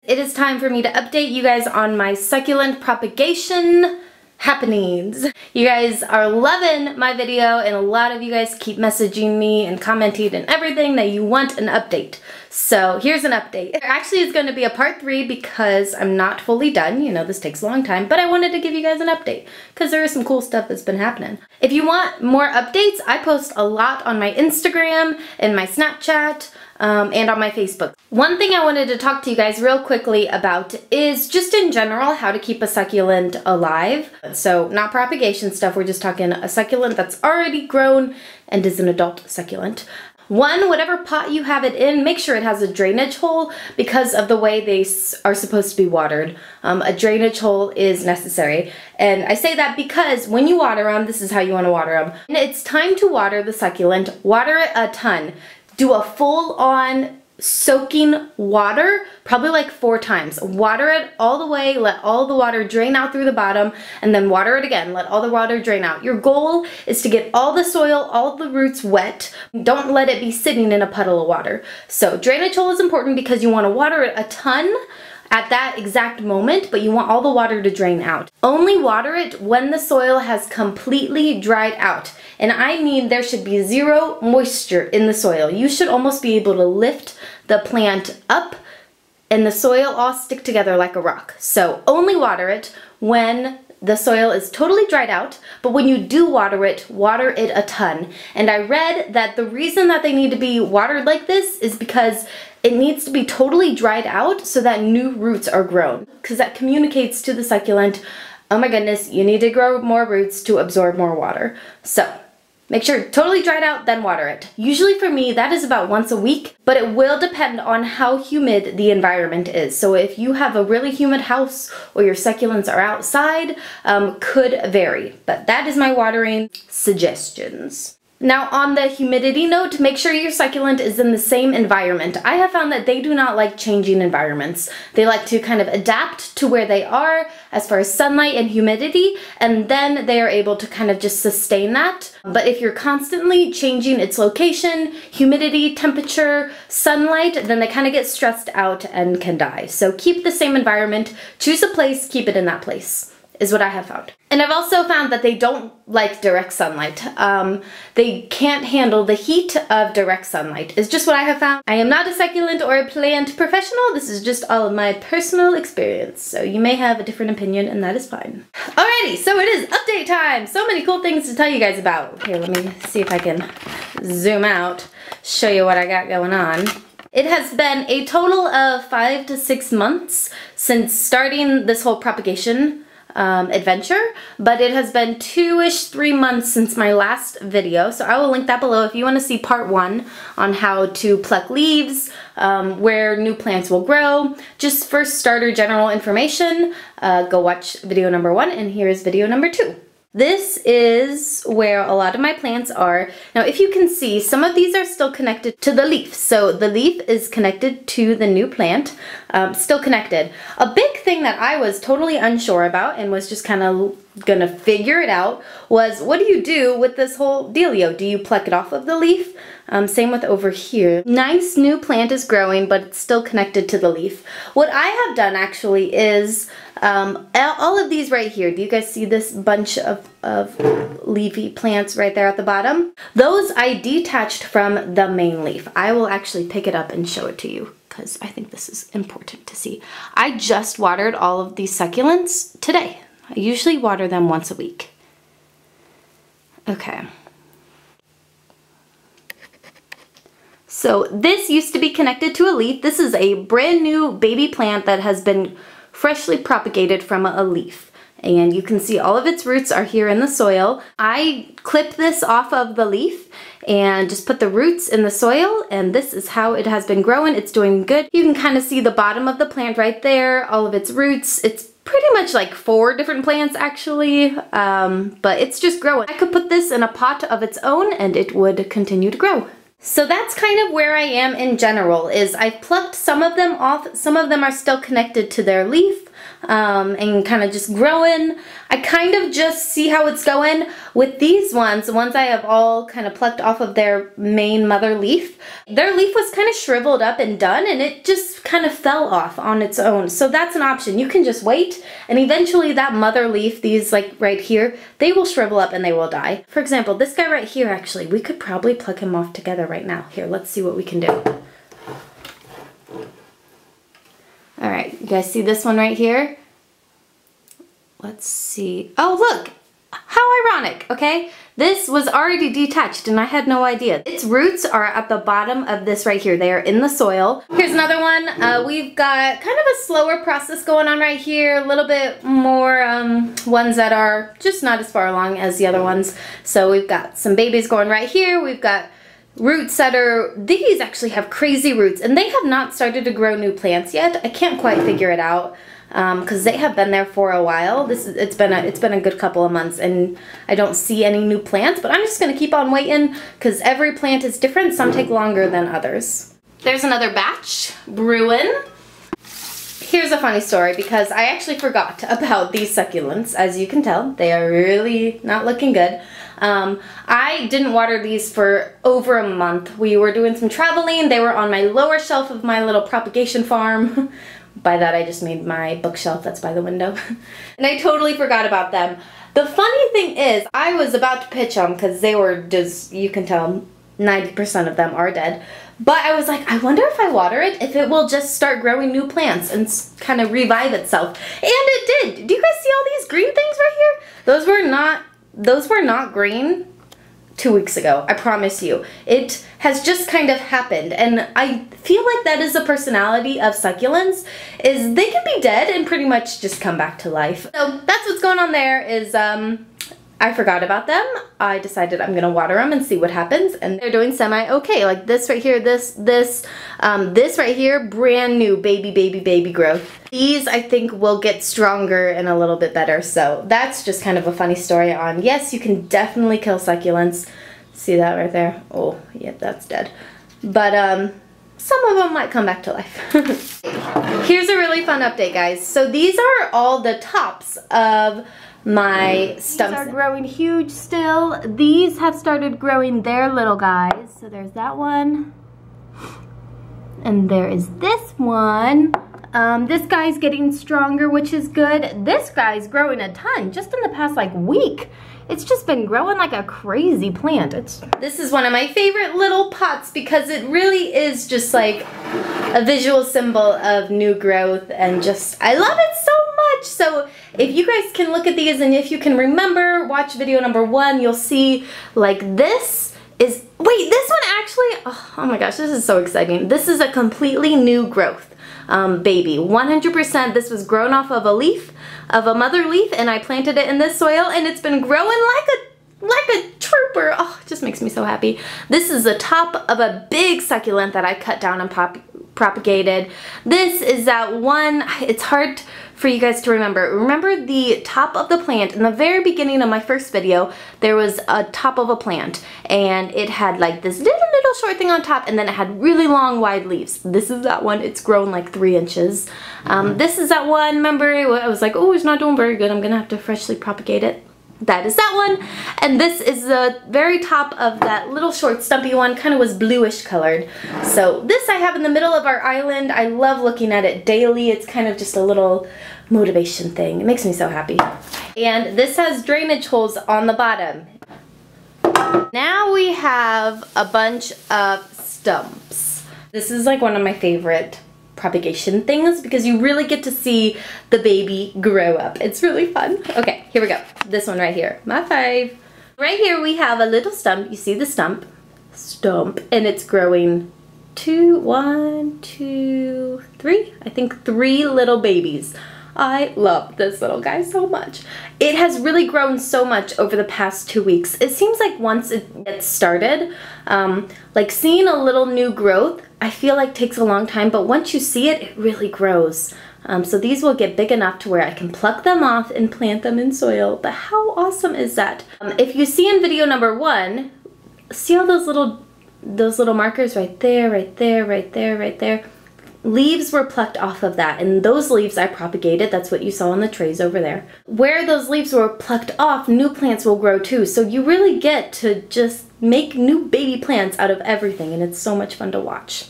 It is time for me to update you guys on my succulent propagation happenings. You guys are loving my video, and a lot of you guys keep messaging me and commenting and everything that you want an update. So here's an update. There actually is going to be a part 3 because I'm not fully done. You know, this takes a long time, but I wanted to give you guys an update because there is some cool stuff that's been happening. If you want more updates, I post a lot on my Instagram and my Snapchat, and on my Facebook. One thing I wanted to talk to you guys real quickly about is just in general how to keep a succulent alive. So not propagation stuff, we're just talking a succulent that's already grown and is an adult succulent. One, whatever pot you have it in, make sure it has a drainage hole because of the way they are supposed to be watered. A drainage hole is necessary. And I say that because when you water them, this is how you want to water them. And it's time to water the succulent. Water it a ton. Do a full-on soaking water, probably like 4 times. Water it all the way, let all the water drain out through the bottom, and then water it again, let all the water drain out. Your goal is to get all the soil, all the roots wet. Don't let it be sitting in a puddle of water. So drainage hole is important because you want to water it a ton at that exact moment, but you want all the water to drain out. Only water it when the soil has completely dried out. And I mean there should be 0 moisture in the soil. You should almost be able to lift the plant up and the soil all stick together like a rock. So only water it when the soil is totally dried out, but when you do water it a ton. And I read that the reason that they need to be watered like this is because it needs to be totally dried out so that new roots are grown. Because that communicates to the succulent, oh my goodness, you need to grow more roots to absorb more water. So make sure totally dried out, then water it. Usually for me, that is about once a week, but it will depend on how humid the environment is. So if you have a really humid house or your succulents are outside, could vary. But that is my watering suggestions. Now on the humidity note, make sure your succulent is in the same environment. I have found that they do not like changing environments. They like to kind of adapt to where they are as far as sunlight and humidity, and then they are able to kind of just sustain that. But if you're constantly changing its location, humidity, temperature, sunlight, then they kind of get stressed out and can die. So keep the same environment, choose a place, keep it in that place, is what I have found. And I've also found that they don't like direct sunlight. They can't handle the heat of direct sunlight, is just what I have found. I am not a succulent or a plant professional. This is just all of my personal experience. So you may have a different opinion and that is fine. Alrighty, so it is update time. So many cool things to tell you guys about. Here, let me see if I can zoom out, show you what I got going on. It has been a total of 5 to 6 months since starting this whole propagation adventure, but it has been 2-ish, 3 months since my last video, so I will link that below if you want to see part 1 on how to pluck leaves, where new plants will grow. Just for starter general information, go watch video number 1, and here is video number 2. This is where a lot of my plants are. Now if you can see, some of these are still connected to the leaf. So the leaf is connected to the new plant, still connected. A big thing that I was totally unsure about and was just kind of gonna figure it out was, what do you do with this whole dealio? Do you pluck it off of the leaf? Same with over here. Nice new plant is growing, but it's still connected to the leaf. What I have done actually is, all of these right here, do you guys see this bunch of leafy plants right there at the bottom? Those I detached from the main leaf. I will actually pick it up and show it to you because I think this is important to see. I just watered all of these succulents today. I usually water them once a week. Okay. So this used to be connected to a leaf. This is a brand new baby plant that has been freshly propagated from a leaf. And you can see all of its roots are here in the soil. I clipped this off of the leaf and just put the roots in the soil, and this is how it has been growing. It's doing good. You can kind of see the bottom of the plant right there, all of its roots. It's pretty much like 4 different plants actually, but it's just growing. I could put this in a pot of its own and it would continue to grow. So that's kind of where I am in general, is I've plucked some of them off. Some of them are still connected to their leaf and kind of just growing. I kind of just see how it's going with these ones. The ones I have all kind of plucked off of their main mother leaf. Their leaf was kind of shriveled up and done, and it just kind of fell off on its own. So that's an option. You can just wait, and eventually that mother leaf, these like right here, they will shrivel up and they will die. For example, this guy right here, actually, we could probably pluck him off together right now. Here, let's see what we can do. All right, you guys see this one right here? Let's see. Oh, look, how ironic, okay? This was already detached and I had no idea. Its roots are at the bottom of this right here. They are in the soil. Here's another one. We've got kind of a slower process going on right here. A little bit more ones that are just not as far along as the other ones. So we've got some babies going right here. We've got roots that are, these actually have crazy roots and they have not started to grow new plants yet. I can't quite figure it out because they have been there for a while. It's been a good couple of months and I don't see any new plants, but I'm just gonna keep on waiting because every plant is different. Some take longer than others. There's another batch brewing. Here's a funny story because I actually forgot about these succulents. As you can tell, they are really not looking good. I didn't water these for over a month. We were doing some traveling. They were on my lower shelf of my little propagation farm. By that I just made my bookshelf that's by the window. And I totally forgot about them. The funny thing is, I was about to pitch them because they were just, you can tell, 90% of them are dead. But I was like, I wonder if I water it, if it will just start growing new plants and kind of revive itself. And it did. Do you guys see all these green things right here? Those were not green 2 weeks ago, I promise you. It has just kind of happened, and I feel like that is the personality of succulents, is they can be dead and pretty much just come back to life. So that's what's going on there is, I forgot about them. I decided I'm gonna water them and see what happens, and they're doing semi-okay. Like this right here, this right here, brand new baby growth. These I think will get stronger and a little bit better, so that's just kind of a funny story on, yes, you can definitely kill succulents. See that right there? Oh, yeah, that's dead. But some of them might come back to life. Here's a really fun update, guys. So these are all the tops of my stumps. These are growing huge still. These have started growing their little guys. So there's that one. And there is this one. This guy's getting stronger, which is good. This guy's growing a ton just in the past like week. It's just been growing like a crazy plant. This is one of my favorite little pots because it really is just like a visual symbol of new growth, and just, I love it so much. So if you guys can look at these and if you can remember, watch video number 1, you'll see like this is, wait, this one actually, oh my gosh, this is so exciting. This is a completely new growth. Baby, 100%. This was grown off of a leaf, of a mother leaf, and I planted it in this soil, and it's been growing like a trooper. Oh, it just makes me so happy. This is the top of a big succulent that I cut down and propagated. This is that one, it's hard for you guys to remember. Remember the top of the plant? In the very beginning of my first video, there was a top of a plant, and it had like this little short thing on top, and then it had really long wide leaves. This is that one. It's grown like 3 inches. This is that one. Remember, I was like, oh, it's not doing very good. I'm gonna have to freshly propagate it. That is that one. And this is the very top of that little short stumpy one, kind of was bluish colored. So this I have in the middle of our island. I love looking at it daily. It's kind of just a little motivation thing. It makes me so happy. And this has drainage holes on the bottom. Now we have a bunch of stumps. This is like one of my favorite propagation things because you really get to see the baby grow up. It's really fun. Okay, here we go. This one right here, my fave. Right here we have a little stump. You see the stump, and it's growing 1, 2, 3. I think 3 little babies. I love this little guy so much. It has really grown so much over the past 2 weeks. It seems like once it gets started, like seeing a little new growth, I feel like takes a long time, but once you see it, it really grows. So these will get big enough to where I can pluck them off and plant them in soil. But how awesome is that? If you see in video number 1, see all those little those little markers right there, right there, right there, right there, leaves were plucked off of that, and those leaves I propagated. That's what you saw on the trays over there. Where those leaves were plucked off, new plants will grow too, so you really get to just make new baby plants out of everything, and it's so much fun to watch.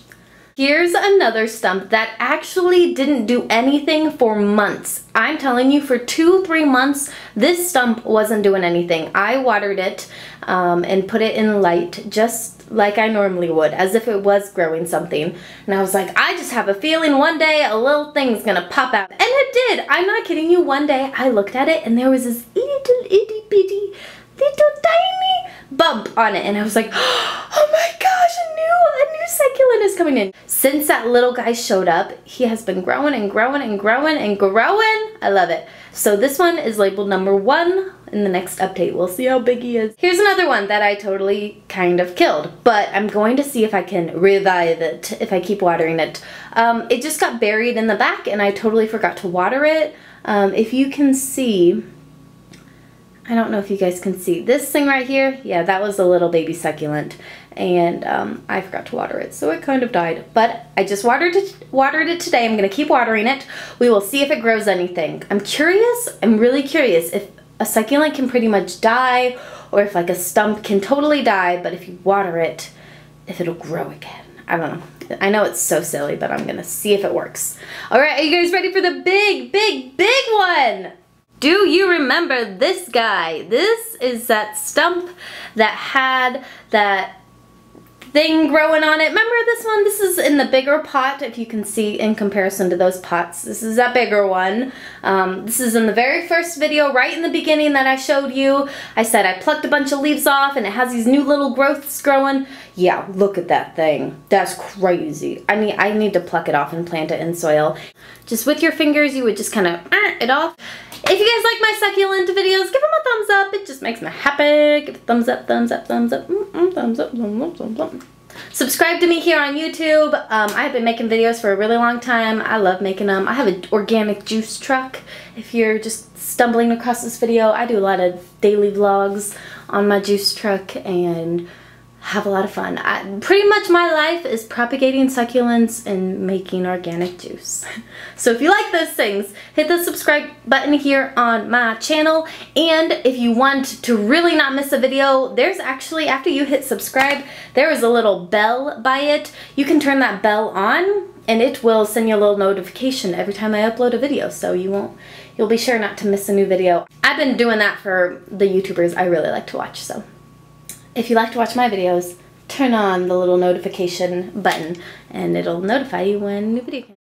Here's another stump that actually didn't do anything for months. I'm telling you, for 2-3 months, this stump wasn't doing anything. I watered it and put it in light just like I normally would, as if it was growing something. And I was like, I just have a feeling one day a little thing's gonna pop out. And it did. I'm not kidding you. One day I looked at it and there was this itty bitty little tiny bump on it, and I was like, oh my gosh, a new succulent is coming in. Since that little guy showed up, he has been growing and growing and growing and growing. I love it. So this one is labeled number 1. In the next update, we'll see how big he is. Here's another one that I totally kind of killed, but I'm going to see if I can revive it if I keep watering it. It just got buried in the back and I totally forgot to water it. If you can see, I don't know if you guys can see this thing right here. Yeah, that was a little baby succulent, and I forgot to water it, so it kind of died. But I just watered it today. I'm gonna keep watering it. We will see if it grows anything. I'm curious. I'm really curious if a succulent can pretty much die, or if like a stump can totally die, but if you water it, if it'll grow again. I don't know. I know it's so silly, but I'm gonna see if it works. All right, are you guys ready for the big, big, big one? Do you remember this guy? This is that stump that had that thing growing on it. Remember this one? This is in the bigger pot, if you can see in comparison to those pots. This is that bigger one. This is in the very first video, right in the beginning that I showed you. I said I plucked a bunch of leaves off and it has these new little growths growing. Yeah, look at that thing. That's crazy. I need to pluck it off and plant it in soil. Just with your fingers, you would just kind of it off. If you guys like my succulent videos, give them a thumbs up. It just makes me happy. Give a thumbs up, thumbs up, thumbs up, thumbs up, thumbs up, thumbs up. Subscribe to me here on YouTube. I've been making videos for a really long time. I love making them. I have an organic juice truck. If you're just stumbling across this video, I do a lot of daily vlogs on my juice truck and have a lot of fun. Pretty much my life is propagating succulents and making organic juice. So if you like those things, hit the subscribe button here on my channel. And if you want to really not miss a video, there's actually, after you hit subscribe, there is a little bell by it. You can turn that bell on and it will send you a little notification every time I upload a video, so you'll be sure not to miss a new video. I've been doing that for the YouTubers I really like to watch, so if you like to watch my videos, turn on the little notification button and it'll notify you when a new video comes out.